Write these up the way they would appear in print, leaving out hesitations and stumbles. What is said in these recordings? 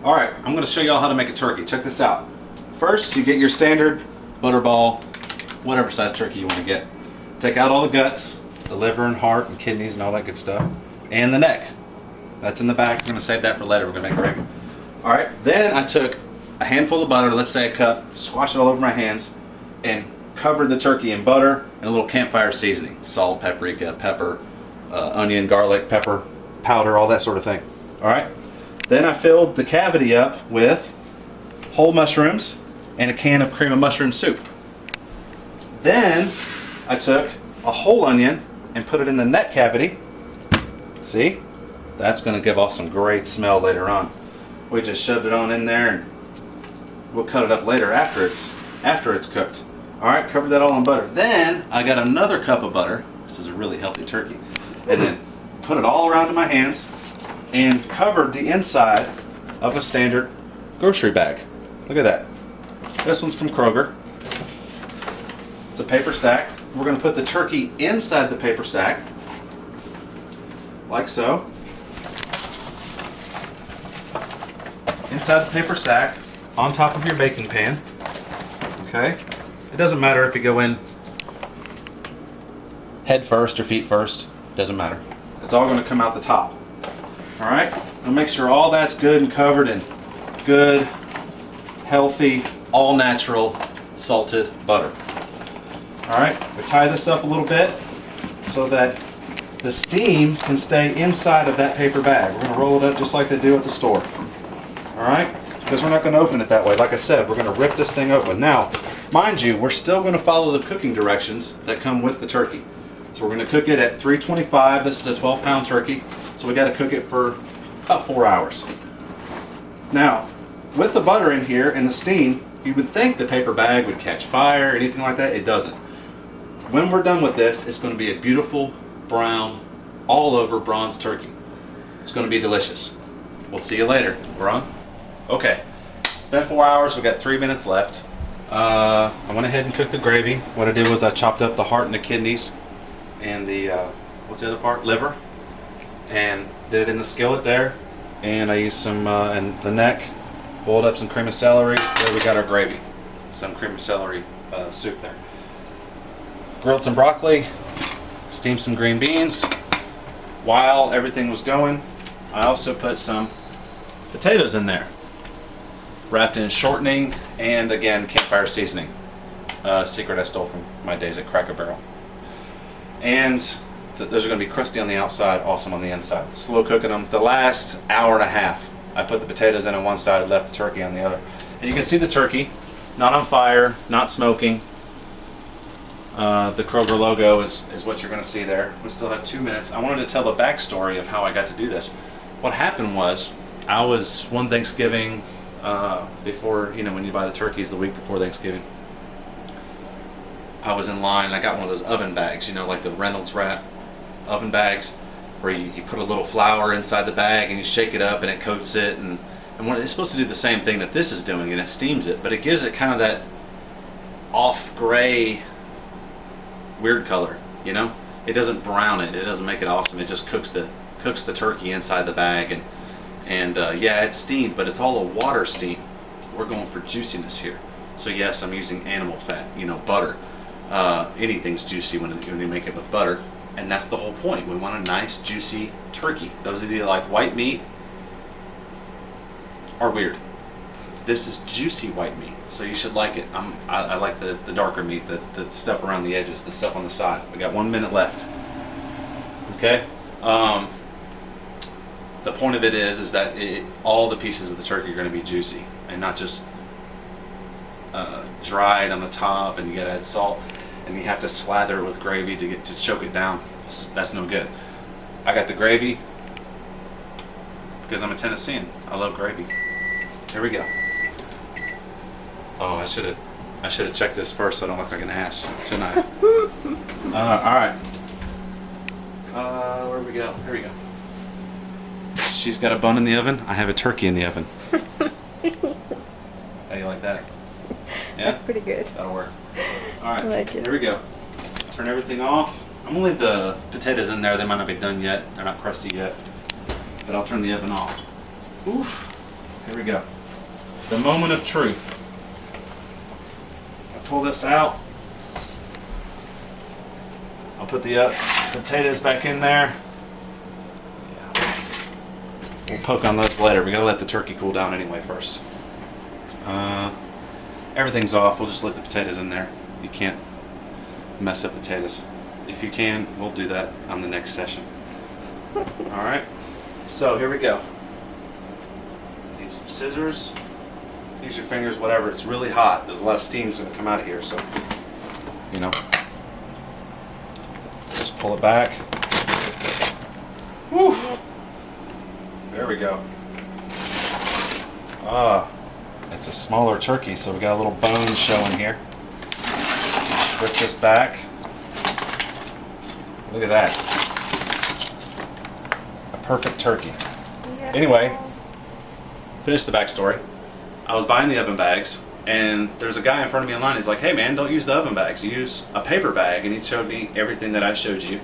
Alright, I'm going to show y'all how to make a turkey. Check this out. First, you get your standard butterball, whatever size turkey you want to get. Take out all the guts, the liver and heart and kidneys and all that good stuff, and the neck. That's in the back. I'm going to save that for later. We're going to make gravy. Alright, then I took a handful of butter, let's say a cup, squashed it all over my hands, and covered the turkey in butter and a little campfire seasoning. Salt, paprika, pepper, onion, garlic, pepper, powder, all that sort of thing. Alright? Then I filled the cavity up with whole mushrooms and a can of cream of mushroom soup. Then I took a whole onion and put it in the neck cavity. See? That's going to give off some great smell later on. We just shoved it on in there and we'll cut it up later after it's cooked. Alright, covered that all in butter. Then I got another cup of butter. This is a really healthy turkey. And then put it all around in my hands and covered the inside of a standard grocery bag. Look at that. This one's from Kroger. It's a paper sack. We're going to put the turkey inside the paper sack, like so. Inside the paper sack, on top of your baking pan. Okay? It doesn't matter if you go in head first or feet first. Doesn't matter. It's all going to come out the top. Alright? Now make sure all that's good and covered in good, healthy, all natural salted butter. Alright? We tie this up a little bit so that the steam can stay inside of that paper bag. We're going to roll it up just like they do at the store. Alright? Because we're not going to open it that way. Like I said, we're going to rip this thing open. Now, mind you, we're still going to follow the cooking directions that come with the turkey. So we're going to cook it at 325. This is a 12-pound turkey. So we got to cook it for about 4 hours. Now, with the butter in here and the steam, you would think the paper bag would catch fire or anything like that. It doesn't. When we're done with this, it's going to be a beautiful brown, all over bronze turkey. It's going to be delicious. We'll see you later. We're on. Okay. It's been 4 hours. We've got 3 minutes left. I went ahead and cooked the gravy. What I did was I chopped up the heart and the kidneys and the, what's the other part? Liver. And did it in the skillet there. And I used some, and the neck, boiled up some cream of celery. There we got our gravy. Some cream of celery soup there. Grilled some broccoli, steamed some green beans. While everything was going, I also put some potatoes in there, wrapped in shortening and again campfire seasoning. Secret I stole from my days at Cracker Barrel. And those are going to be crusty on the outside, awesome on the inside. Slow cooking them. The last hour and a half, I put the potatoes in on one side, left the turkey on the other. And you can see the turkey, not on fire, not smoking. The Kroger logo is what you're going to see there. We still have 2 minutes. I wanted to tell the backstory of how I got to do this. What happened was, I was one Thanksgiving, before, you know, when you buy the turkeys the week before Thanksgiving, I was in line and I got one of those oven bags, you know, like the Reynolds Wrap oven bags, where you put a little flour inside the bag and you shake it up and it coats it, and it's supposed to do the same thing that this is doing, and it steams it, but it gives it kind of that off gray weird color, you know. It doesn't brown it, it doesn't make it awesome. It just cooks the turkey inside the bag, and yeah, it's steamed, but it's all a water steam. We're going for juiciness here. So yes, I'm using animal fat, you know, butter. Anything's juicy when you make it with butter, and that's the whole point. We want a nice juicy turkey. Those of you that like white meat are weird. This is juicy white meat, so you should like it. I like the darker meat, the stuff around the edges, the stuff on the side. We got 1 minute left. Okay. The point of it is that all the pieces of the turkey are going to be juicy and not just dried on the top, and you got to add salt, and you have to slather it with gravy to choke it down. That's no good. I got the gravy because I'm a Tennessean. I love gravy. Here we go. Oh, I should have checked this first so I don't look like an ass, shouldn't I? Alright. Where do we go? Here we go. She's got a bun in the oven. I have a turkey in the oven. How do you like that? Yeah? That's pretty good. That'll work. Alright, like it. here we go. Turn everything off. I'm going to leave the potatoes in there. They might not be done yet. They're not crusty yet. But I'll turn the oven off. Oof. Here we go. The moment of truth. I pull this out. I'll put the potatoes back in there. Yeah. We'll poke on those later. We gotta let the turkey cool down anyway first. Everything's off. We'll just let the potatoes in there. You can't mess up potatoes. If you can, we'll do that on the next session. Alright, so here we go. Need some scissors. Use your fingers, whatever. It's really hot. There's a lot of steam that's going to come out of here, so, you know. Just pull it back. Woo! There we go. It's a smaller turkey, so we got a little bone showing here. Strip this back. Look at that. A perfect turkey. Yeah. Anyway, finish the backstory. I was buying the oven bags, and there's a guy in front of me in line. He's like, "Hey man, don't use the oven bags. Use a paper bag." And he showed me everything that I showed you.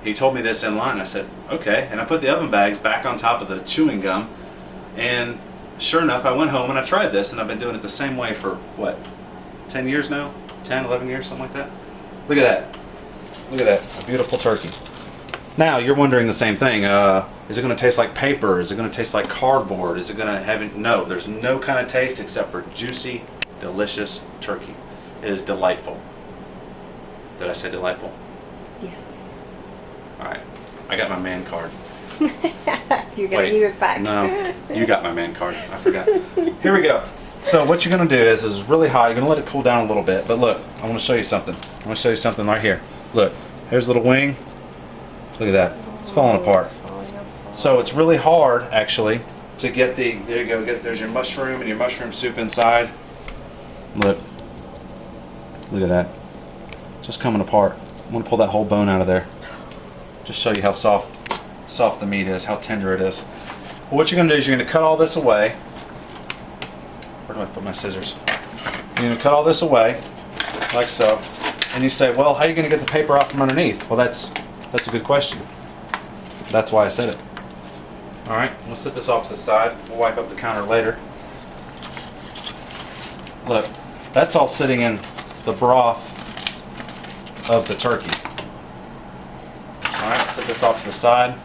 He told me this in line. I said, "Okay." And I put the oven bags back on top of the chewing gum, and sure enough, I went home and I tried this, and I've been doing it the same way for, what, 10 years now? 10, 11 years, something like that? Look at that. Look at that. A beautiful turkey. Now, you're wondering the same thing. Is it going to taste like paper? Is it going to taste like cardboard? Is it going to have... No, there's no kind of taste except for juicy, delicious turkey. It is delightful. Did I say delightful? Yes. Alright. I got my man card. You're going to give it back. No, you got my man card. I forgot. Here we go. So what you're going to do is it's really hot. You're going to let it cool down a little bit. But look, I want to show you something. I want to show you something right here. Look, here's a little wing. Look at that. It's falling apart. So it's really hard, actually, to get the... There you go. There's your mushroom and your mushroom soup inside. Look. Look at that. Just coming apart. I'm going to pull that whole bone out of there. Just show you how soft the meat is, how tender it is. Well, what you're going to do is you're going to cut all this away. Where do I put my scissors? You're going to cut all this away, like so. And you say, well, how are you going to get the paper off from underneath? Well, that's a good question. That's why I said it. Alright, we'll set this off to the side. We'll wipe up the counter later. Look, that's all sitting in the broth of the turkey. Alright, set this off to the side.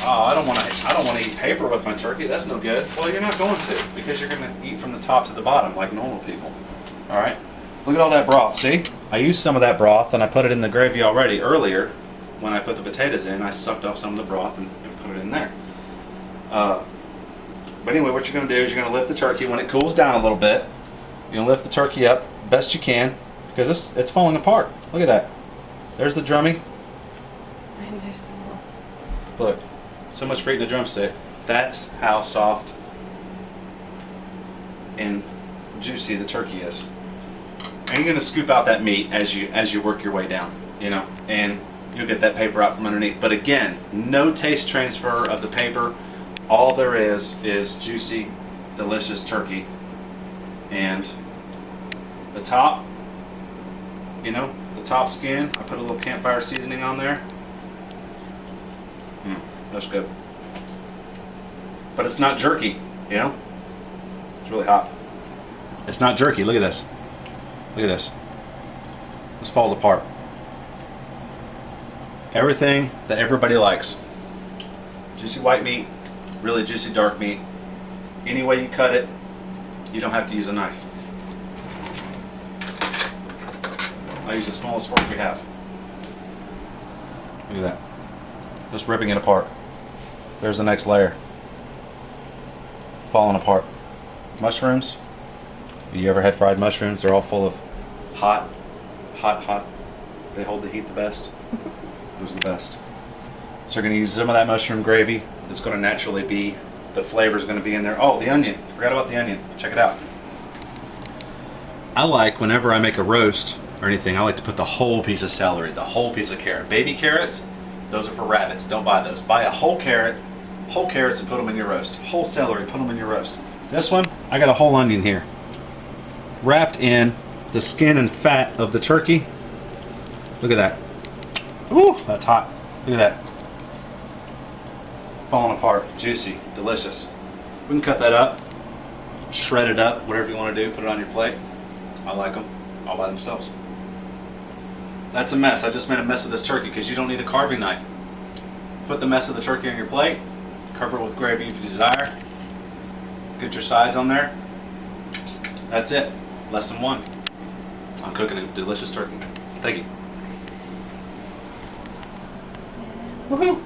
Oh, I don't want to eat paper with my turkey. That's no good. Well, you're not going to, because you're going to eat from the top to the bottom like normal people. All right. Look at all that broth. See? I used some of that broth, and I put it in the gravy already earlier. When I put the potatoes in, I sucked off some of the broth and put it in there. But anyway, what you're going to do is you're going to lift the turkey. When it cools down a little bit, you're going to lift the turkey up best you can, because it's falling apart. Look at that. There's the drummy. Look. So much for eating a drumstick. That's how soft and juicy the turkey is. And you're going to scoop out that meat as you work your way down, you know, and you'll get that paper out from underneath. But again, no taste transfer of the paper. All there is juicy, delicious turkey. And the top, you know, the top skin, I put a little campfire seasoning on there. That's good. But it's not jerky, you know? It's really hot. It's not jerky. Look at this. Look at this. This falls apart. Everything that everybody likes. Juicy white meat, really juicy dark meat. Any way you cut it, you don't have to use a knife. I use the smallest fork we have. Look at that. Just ripping it apart. There's the next layer. Falling apart. Mushrooms. Have you ever had fried mushrooms? They're all full of hot. They hold the heat the best. Those are the best. So we're going to use some of that mushroom gravy. It's going to naturally be, the flavor is going to be in there. Oh, the onion. Forgot about the onion. Check it out. I like, whenever I make a roast or anything, I like to put the whole piece of celery, the whole piece of carrot. Baby carrots, those are for rabbits. Don't buy those. Buy a whole carrots and put them in your roast. Whole celery, put them in your roast. This one, I got a whole onion here, wrapped in the skin and fat of the turkey. Look at that. Ooh, that's hot. Look at that. falling apart, juicy, delicious. We can cut that up, shred it up, whatever you want to do, put it on your plate. I like them all by themselves. That's a mess. I just made a mess of this turkey because you don't need a carving knife. Put the mess of the turkey on your plate, cover it with gravy if you desire, get your sides on there. That's it. Lesson 1. I'm cooking a delicious turkey. Thank you. Woohoo!